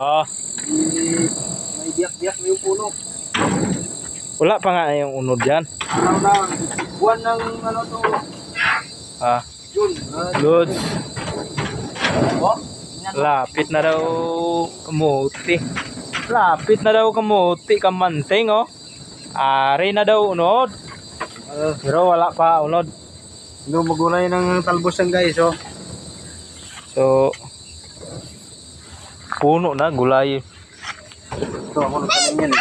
Oh, May biyak-biyak na yung puno. wala pa nga yung unod dyan. Araw na, buwan ng ano to, Ah, June. Lods. Oh, Lapit na daw kamuti. Lapit na daw kamuti, kamanting oh. Ari na daw unod. Pero wala pa unod. no, magulay ng talbos yan guys, oh. So, puno na gulay. Ito, ako nagtanim yan.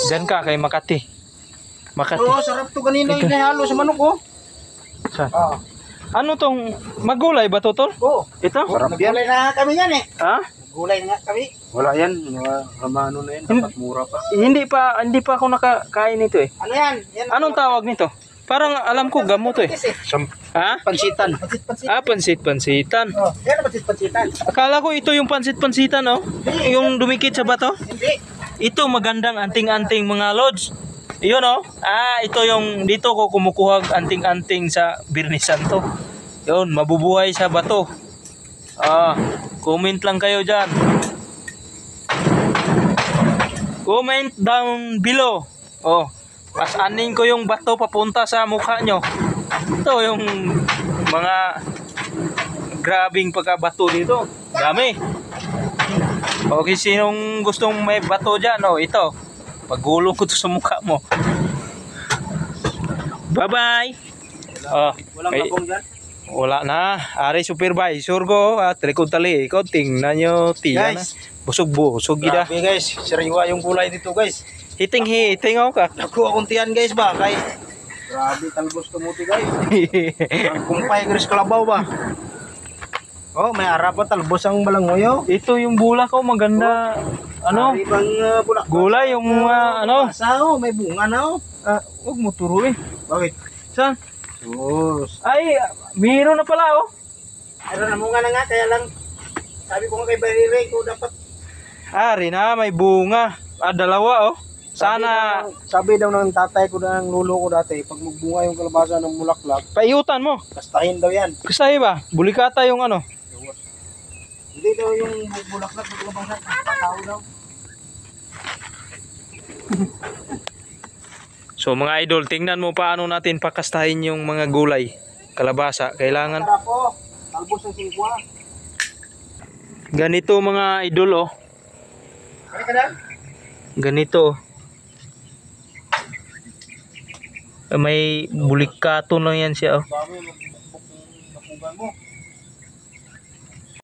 Diyan ka kay Makati. Makati. Oo, sarap to kanina yung nahalo sa manok, oh. Saan? Ah. Ano tong magulay ba to tol? Oo. Ito? Sarap yan. Gulay na kami yan eh. Ha? Gulay na kami. Wala yan, ramano na yan, dapat mura pa. Hindi pa ako nakakain nito eh. Ano yan? Yan. Anong tawag nito? Parang alam ko gamot eh. Ha? Pansitan. Pansitan. Oh, yan ang pansitan. Akala ko ito yung pansit-pansitan oh. Yung dumikit sa bato. Hindi. Ito magandang anting-anting mga lods. Iyon oh. Ito yung dito ko kumukuha anting-anting sa Birnisan to. Yun, mabubuhay sa bato. Comment lang kayo dyan. Comment down below. Oh, mas aning ko yung bato papunta sa mukha nyo. Ito yung mga grabing pagkabato dito. Dami. Okay, sinong gustong may bato dyan? Oh, ito. Pagulong ko to sa mukha mo. Bye-bye. Walang bagong dyan. Wala na. Ari supervisor ko at likod tali. Ikaw tingnan nyo. Tiyan na. Guys. Busog gida. Grabe guys, sariwa yung gulay dito guys. Hiting ako ka. Naku, akong tiyan guys ba? Kay... Grabe, talbos kamuti guys. Ang kumpay gris kalabaw ba? Oh, may arap pa talbos ang balangoyo. Ito yung bulak ko maganda. Ano? Ari bang bulak? Gulay yung ano? Basa oh, may bunga na oh. Huwag mo turuin. Bakit? Saan? Sus. Ay, mayroon na pala oh. Meron na bunga na nga, kaya lang sabi ko nga kay Barire ko dapat. Ari na, may bunga. Dalawa oh. Sana sabi daw ng tatay ko ng lolo ko dati, pag magbunga yung kalabasa ng mulaklak, paiutan mo. kastahin daw yan. Kasi ba? Bulikata yung ano. Hindi daw yung bulaklak ng kalabasa, tao daw. So mga idol, tingnan mo paano natin pakastahin yung mga gulay. Kalabasa, kailangan. Tara po, talbos ng singkwa. Ganito mga idol oh. Kaya ka na? Ganito. May bulikato lang yan siya oh. Dami, magbukbok ng napugan mo.